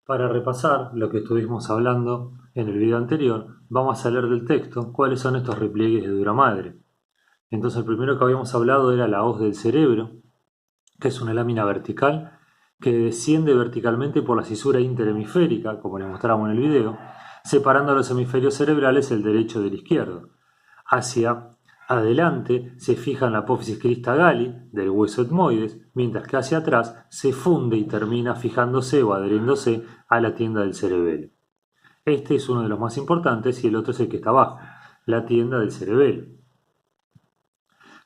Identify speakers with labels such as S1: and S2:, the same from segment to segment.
S1: Para repasar lo que estuvimos hablando en el video anterior, vamos a leer del texto cuáles son estos repliegues de duramadre. Entonces el primero que habíamos hablado era la hoz del cerebro, que es una lámina vertical que desciende verticalmente por la cisura interhemisférica, como les mostramos en el video, separando los hemisferios cerebrales el derecho del izquierdo. Hacia adelante se fija en la apófisis crista galli del hueso etmoides, mientras que hacia atrás se funde y termina fijándose o adheriéndose a la tienda del cerebelo. Este es uno de los más importantes y el otro es el que está abajo, la tienda del cerebelo.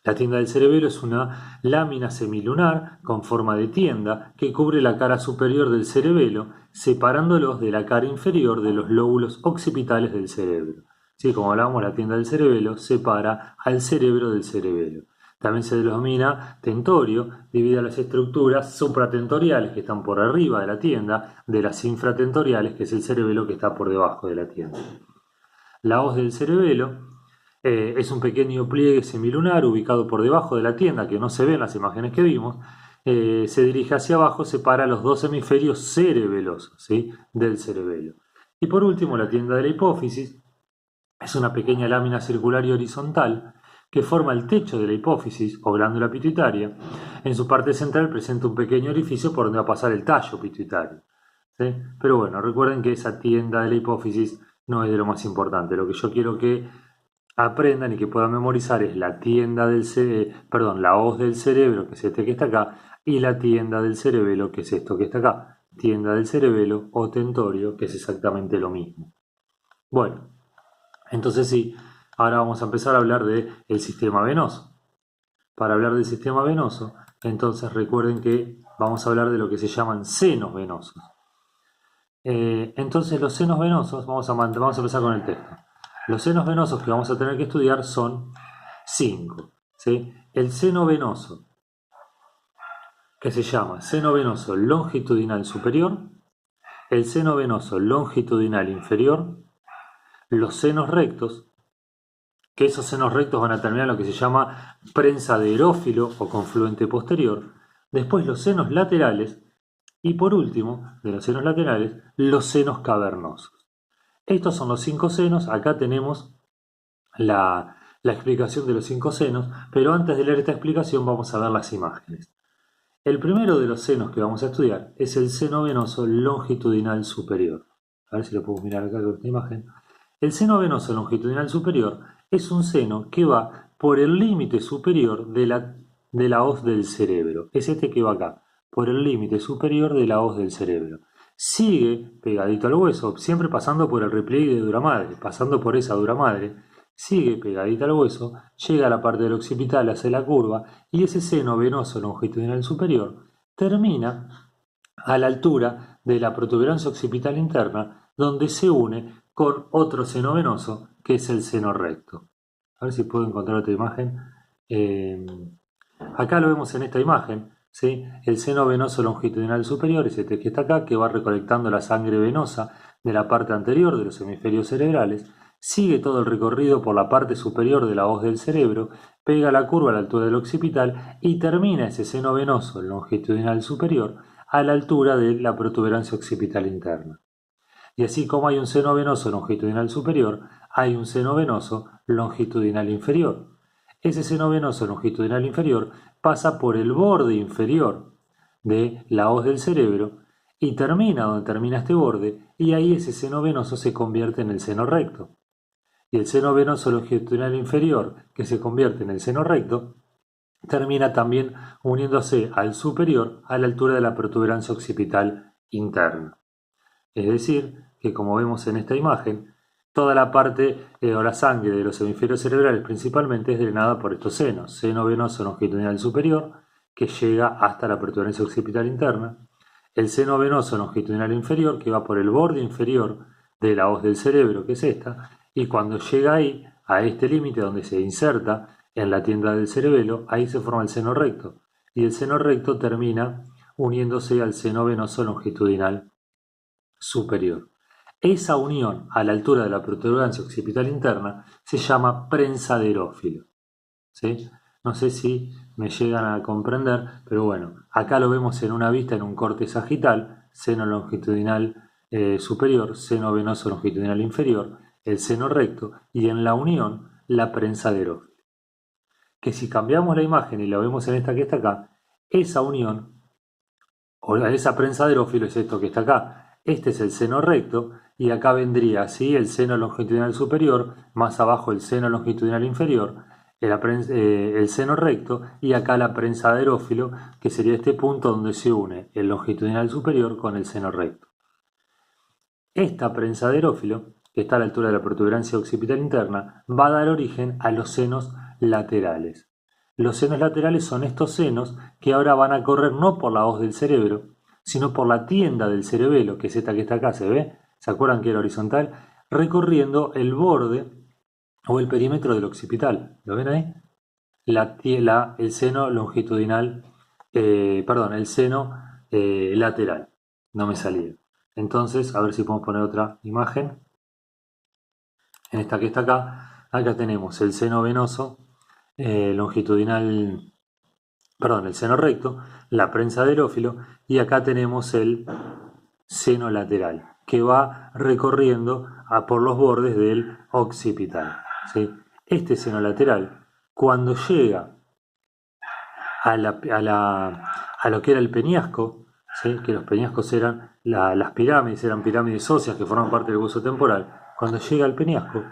S1: La tienda del cerebelo es una lámina semilunar con forma de tienda que cubre la cara superior del cerebelo, separándolos de la cara inferior de los lóbulos occipitales del cerebro. Sí, como hablábamos, la tienda del cerebelo separa al cerebro del cerebelo. También se denomina tentorio, debido a las estructuras supratentoriales que están por arriba de la tienda, de las infratentoriales, que es el cerebelo que está por debajo de la tienda. La hoz del cerebelo es un pequeño pliegue semilunar ubicado por debajo de la tienda, que no se ve en las imágenes que vimos. Se dirige hacia abajo, separa los dos hemisferios cerebelosos, ¿sí?, del cerebelo. Y por último, la tienda de la hipófisis es una pequeña lámina circular y horizontal que forma el techo de la hipófisis o glándula pituitaria. En su parte central presenta un pequeño orificio por donde va a pasar el tallo pituitario, ¿sí? Pero bueno, recuerden que esa tienda de la hipófisis no es de lo más importante. Lo que yo quiero que aprendan y que puedan memorizar es la tienda del la hoz del cerebro, que es este que está acá, y la tienda del cerebelo, que es esto que está acá. Tienda del cerebelo o tentorio, que es exactamente lo mismo. Bueno, entonces sí, ahora vamos a empezar a hablar del sistema venoso. Para hablar del sistema venoso, entonces recuerden que vamos a hablar de lo que se llaman senos venosos. Entonces los senos venosos, vamos a empezar con el texto. Los senos venosos que vamos a tener que estudiar son 5. ¿Sí? El seno venoso, que se llama seno venoso longitudinal superior, el seno venoso longitudinal inferior, los senos rectos, que esos senos rectos van a terminar en lo que se llama prensa de erófilo o confluente posterior, después los senos laterales y por último, de los senos laterales, los senos cavernosos. Estos son los 5 senos. Acá tenemos la explicación de los 5 senos, pero antes de leer esta explicación vamos a ver las imágenes. El primero de los senos que vamos a estudiar es el seno venoso longitudinal superior. A ver si lo puedo mirar acá con esta imagen. El seno venoso longitudinal superior es un seno que va por el límite superior de la hoz del cerebro. Es este que va acá, por el límite superior de la hoz del cerebro. Sigue pegadito al hueso, siempre pasando por el repliegue de duramadre, pasando por esa duramadre, sigue pegadita al hueso, llega a la parte del occipital, hace la curva, y ese seno venoso longitudinal superior termina a la altura de la protuberancia occipital interna, donde se une con otro seno venoso, que es el seno recto. A ver si puedo encontrar otra imagen. Acá lo vemos en esta imagen, ¿sí? El seno venoso longitudinal superior es este que está acá, que va recolectando la sangre venosa de la parte anterior de los hemisferios cerebrales, sigue todo el recorrido por la parte superior de la hoz del cerebro, pega la curva a la altura del occipital y termina ese seno venoso longitudinal superior a la altura de la protuberancia occipital interna. Y así como hay un seno venoso longitudinal superior, hay un seno venoso longitudinal inferior. Ese seno venoso longitudinal inferior pasa por el borde inferior de la hoz del cerebro y termina donde termina este borde, y ahí ese seno venoso se convierte en el seno recto. Y el seno venoso longitudinal inferior, que se convierte en el seno recto, termina también uniéndose al superior a la altura de la protuberancia occipital interna. Es decir, que como vemos en esta imagen, toda la parte o la sangre de los hemisferios cerebrales principalmente es drenada por estos senos. Seno venoso longitudinal superior, que llega hasta la protuberancia occipital interna. El seno venoso longitudinal inferior, que va por el borde inferior de la hoz del cerebro, que es esta, y cuando llega ahí, a este límite donde se inserta en la tienda del cerebelo, ahí se forma el seno recto. Y el seno recto termina uniéndose al seno venoso longitudinal superior. Esa unión a la altura de la protuberancia occipital interna se llama prensa de erófilo. ¿Sí? No sé si me llegan a comprender, pero bueno, acá lo vemos en una vista en un corte sagital, seno longitudinal superior, seno venoso longitudinal inferior, el seno recto y en la unión la prensa de Erófilo. Que si cambiamos la imagen y la vemos en esta que está acá, esa unión o esa prensa de Erófilo es esto que está acá. Este es el seno recto y acá vendría así el seno longitudinal superior, más abajo el seno longitudinal inferior, el seno recto y acá la prensa de Erófilo, que sería este punto donde se une el longitudinal superior con el seno recto. Esta prensa de Erófilo, que está a la altura de la protuberancia occipital interna, va a dar origen a los senos laterales. Los senos laterales son estos senos que ahora van a correr no por la hoz del cerebro, sino por la tienda del cerebelo, que es esta que está acá, ¿se ve? ¿Se acuerdan que era horizontal? Recorriendo el borde o el perímetro del occipital. ¿Lo ven ahí? El seno longitudinal, el seno lateral. No me salía. Entonces, a ver si podemos poner otra imagen. En esta que está acá, acá tenemos el seno venoso longitudinal, el seno recto, la prensa de Erófilo y acá tenemos el seno lateral que va recorriendo por los bordes del occipital, ¿sí? Este seno lateral, cuando llega a lo que era el peñasco, ¿sí? Que los peñascos eran las pirámides, eran pirámides óseas que forman parte del hueso temporal. Cuando llega al peñasco,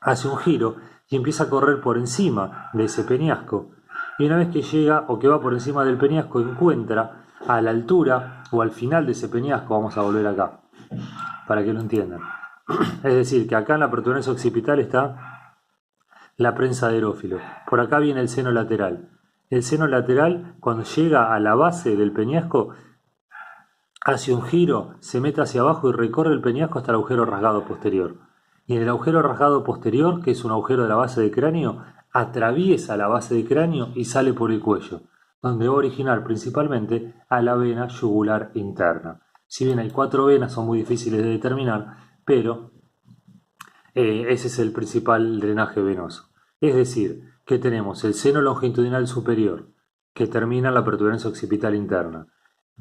S1: hace un giro y empieza a correr por encima de ese peñasco. Y una vez que llega o que va por encima del peñasco, encuentra a la altura o al final de ese peñasco, vamos a volver acá, para que lo entiendan. Es decir, que acá en la protuberancia occipital está la prensa de Erófilo. Por acá viene el seno lateral. El seno lateral, cuando llega a la base del peñasco, hace un giro, se mete hacia abajo y recorre el peñasco hasta el agujero rasgado posterior. Y en el agujero rasgado posterior, que es un agujero de la base del cráneo, atraviesa la base del cráneo y sale por el cuello, donde va a originar principalmente a la vena yugular interna. Si bien hay 4 venas, son muy difíciles de determinar, pero ese es el principal drenaje venoso. Es decir, que tenemos el seno longitudinal superior, que termina en la protuberancia occipital interna.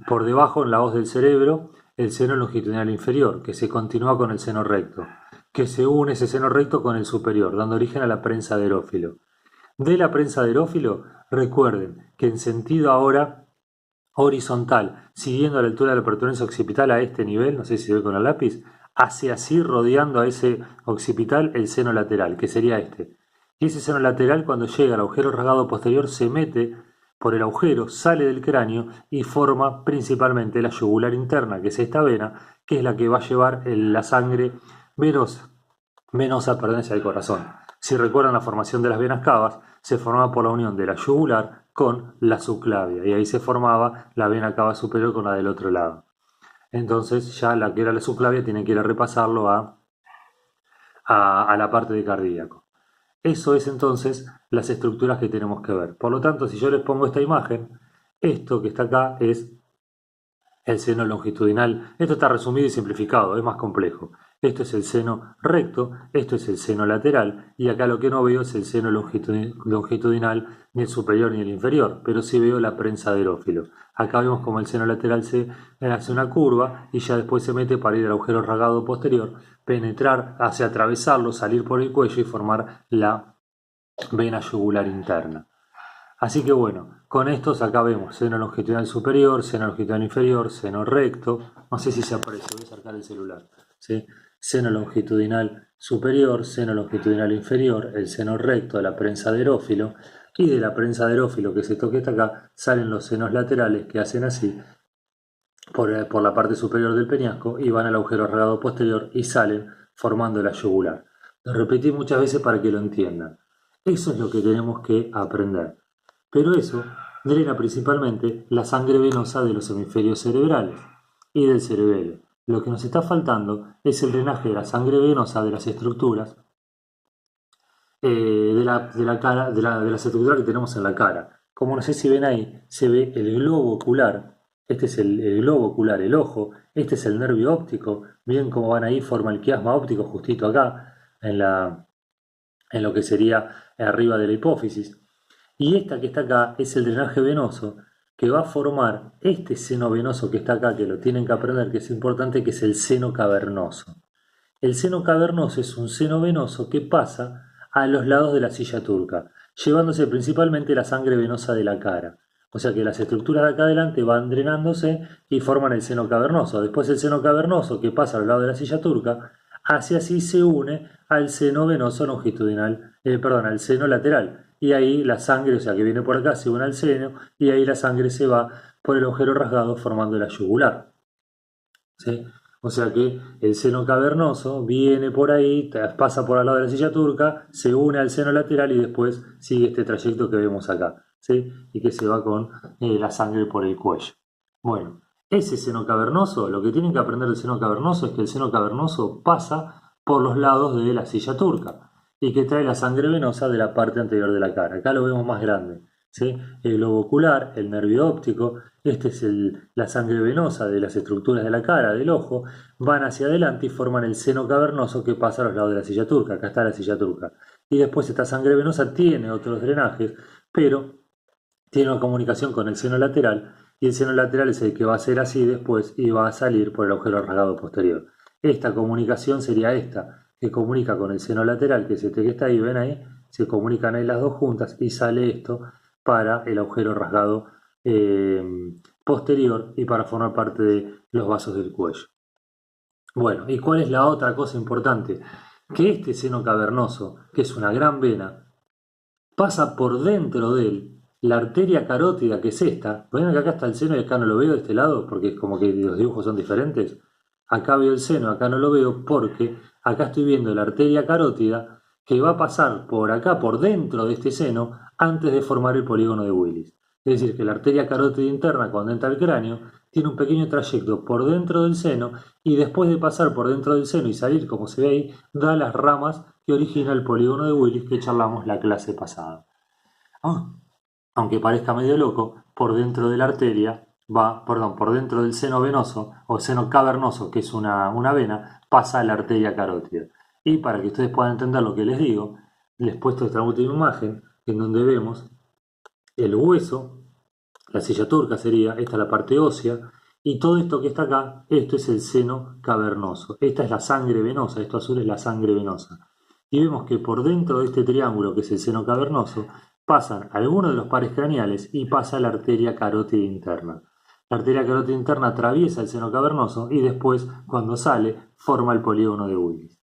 S1: Por debajo, en la hoz del cerebro, el seno longitudinal inferior, que se continúa con el seno recto, que se une ese seno recto con el superior, dando origen a la prensa de Erófilo. De la prensa de Erófilo, recuerden que en sentido ahora horizontal, siguiendo a la altura de la protuberancia occipital a este nivel, no sé si se ve con el lápiz, hace así rodeando a ese occipital el seno lateral, que sería este. Y ese seno lateral, cuando llega al agujero rasgado posterior, se mete por el agujero, sale del cráneo y forma principalmente la yugular interna, que es esta vena, que es la que va a llevar la sangre venosa hacia el corazón. Si recuerdan la formación de las venas cavas, se formaba por la unión de la yugular con la subclavia, y ahí se formaba la vena cava superior con la del otro lado. Entonces ya la que era la subclavia tienen que ir a repasarlo a la parte de cardíaco. Eso es entonces las estructuras que tenemos que ver. Por lo tanto, si yo les pongo esta imagen, esto que está acá es el seno longitudinal. Esto está resumido y simplificado, es más complejo. Esto es el seno recto, esto es el seno lateral, y acá lo que no veo es el seno longitudinal, ni el superior ni el inferior, pero sí veo la prensa de Erófilo. Acá vemos como el seno lateral se hace una curva y ya después se mete para ir al agujero rasgado posterior, penetrar, hacia atravesarlo, salir por el cuello y formar la vena yugular interna. Así que bueno, con estos acá vemos seno longitudinal superior, seno longitudinal inferior, seno recto, no sé si se aparece, voy a acercar el celular, ¿sí? Seno longitudinal superior, seno longitudinal inferior, el seno recto de la prensa de Erófilo, y de la prensa de Erófilo, que es esto que está acá, salen los senos laterales que hacen así por la parte superior del peñasco y van al agujero rasgado posterior y salen formando la yugular. Lo repetí muchas veces para que lo entiendan. Eso es lo que tenemos que aprender. Pero eso drena principalmente la sangre venosa de los hemisferios cerebrales y del cerebelo. Lo que nos está faltando es el drenaje de la sangre venosa de las estructuras de las estructuras que tenemos en la cara. Como no sé si ven ahí, se ve el globo ocular. Este es el globo ocular, el ojo. Este es el nervio óptico. Miren cómo van ahí, forma el quiasma óptico justito acá, en lo que sería arriba de la hipófisis. Y esta que está acá es el drenaje venoso que va a formar este seno venoso que está acá, que lo tienen que aprender, que es importante, que es el seno cavernoso. El seno cavernoso es un seno venoso que pasa a los lados de la silla turca, llevándose principalmente la sangre venosa de la cara. O sea que las estructuras de acá adelante van drenándose y forman el seno cavernoso. Después el seno cavernoso que pasa al lado de la silla turca, hacia así se une al seno venoso longitudinal, al seno lateral. Y ahí la sangre, o sea que viene por acá, se une al seno y ahí la sangre se va por el agujero rasgado formando la yugular. ¿Sí? O sea que el seno cavernoso viene por ahí, pasa por al lado de la silla turca, se une al seno lateral y después sigue este trayecto que vemos acá, ¿sí? Y que se va con la sangre por el cuello. Bueno, ese seno cavernoso, lo que tienen que aprender del seno cavernoso es que el seno cavernoso pasa por los lados de la silla turca y que trae la sangre venosa de la parte anterior de la cara. Acá lo vemos más grande, ¿sí? El globo ocular, el nervio óptico, este es la sangre venosa de las estructuras de la cara, del ojo, van hacia adelante y forman el seno cavernoso que pasa a los lados de la silla turca. Acá está la silla turca. Y después esta sangre venosa tiene otros drenajes, pero tiene una comunicación con el seno lateral y el seno lateral es el que va a ser así después y va a salir por el agujero rasgado posterior. Esta comunicación sería esta, que comunica con el seno lateral, que es este que está ahí, ven ahí, se comunican ahí las dos juntas y sale esto para el agujero rasgado posterior y para formar parte de los vasos del cuello. Bueno, ¿y cuál es la otra cosa importante? Que este seno cavernoso, que es una gran vena, pasa por dentro de él la arteria carótida, que es esta. ¿Ven que acá está el seno y acá no lo veo de este lado? Porque es como que los dibujos son diferentes. Acá veo el seno, acá no lo veo porque acá estoy viendo la arteria carótida que va a pasar por acá, por dentro de este seno, antes de formar el polígono de Willis. Es decir, que la arteria carótida interna, cuando entra al cráneo, tiene un pequeño trayecto por dentro del seno y después de pasar por dentro del seno y salir, como se ve ahí, da las ramas que origina el polígono de Willis que charlamos la clase pasada. Aunque parezca medio loco, por dentro de la arteria por dentro del seno venoso o seno cavernoso, que es una vena, pasa la arteria carótida. Y para que ustedes puedan entender lo que les digo, les he puesto esta última imagen en donde vemos el hueso, la silla turca sería, esta es la parte ósea, y todo esto que está acá, esto es el seno cavernoso. Esta es la sangre venosa, esto azul es la sangre venosa. Y vemos que por dentro de este triángulo, que es el seno cavernoso, pasan algunos de los pares craneales y pasa la arteria carótida interna. La arteria carótida interna atraviesa el seno cavernoso y después, cuando sale, forma el polígono de Willis.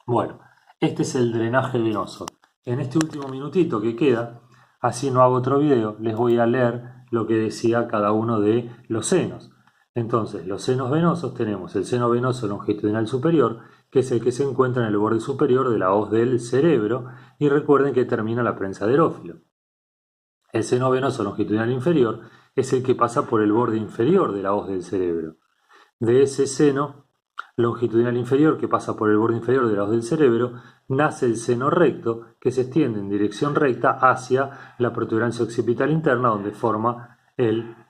S1: Bueno, este es el drenaje venoso. En este último minutito que queda, así no hago otro video, les voy a leer lo que decía cada uno de los senos. Entonces, los senos venosos tenemos el seno venoso longitudinal superior, que es el que se encuentra en el borde superior de la hoz del cerebro, y recuerden que termina la prensa de Erófilo. El seno venoso longitudinal inferior es el que pasa por el borde inferior de la hoz del cerebro. De ese seno longitudinal inferior que pasa por el borde inferior de la hoz del cerebro, nace el seno recto que se extiende en dirección recta hacia la protuberancia occipital interna donde forma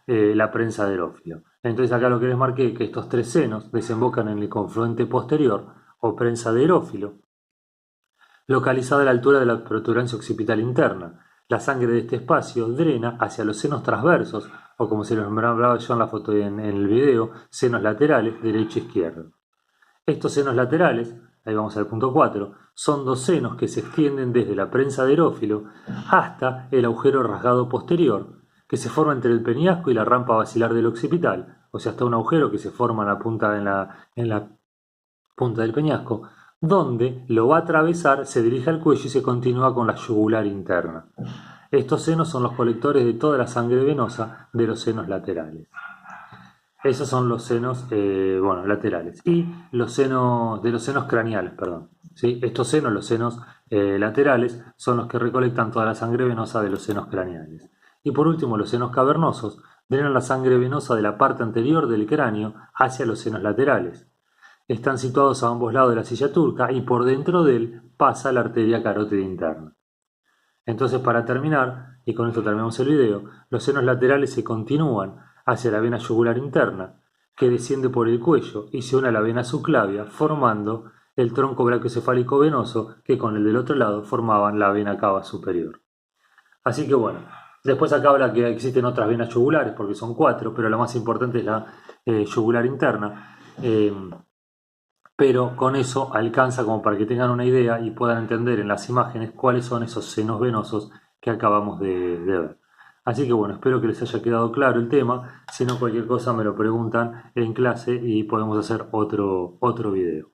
S1: la prensa de Erófilo. Entonces acá lo que les marqué es que estos tres senos desembocan en el confluente posterior o prensa de Erófilo, localizada a la altura de la protuberancia occipital interna. La sangre de este espacio drena hacia los senos transversos, o como se los nombraba yo en la foto y en el video, senos laterales, derecho e izquierdo. Estos senos laterales, ahí vamos al punto 4, son dos senos que se extienden desde la prensa de Erófilo hasta el agujero rasgado posterior, que se forma entre el peñasco y la rampa basilar del occipital, o sea, hasta un agujero que se forma en la punta del peñasco, donde lo va a atravesar, se dirige al cuello y se continúa con la yugular interna. Estos senos son los colectores de toda la sangre venosa de los senos laterales. Esos son los senos laterales. Y los senos craneales, perdón. ¿Sí? Estos senos, los senos laterales, son los que recolectan toda la sangre venosa de los senos craneales. Y por último, los senos cavernosos drenan la sangre venosa de la parte anterior del cráneo hacia los senos laterales. Están situados a ambos lados de la silla turca y por dentro de él pasa la arteria carótida interna. Entonces, para terminar, y con esto terminamos el video, los senos laterales se continúan hacia la vena yugular interna, que desciende por el cuello y se une a la vena subclavia, formando el tronco brachiocefálico venoso que con el del otro lado formaban la vena cava superior. Así que bueno, Después acá habla que existen otras venas yugulares, porque son 4, pero la más importante es la yugular interna. Pero con eso alcanza como para que tengan una idea y puedan entender en las imágenes cuáles son esos senos venosos que acabamos de ver. Así que bueno, espero que les haya quedado claro el tema. Si no, cualquier cosa me lo preguntan en clase y podemos hacer otro video.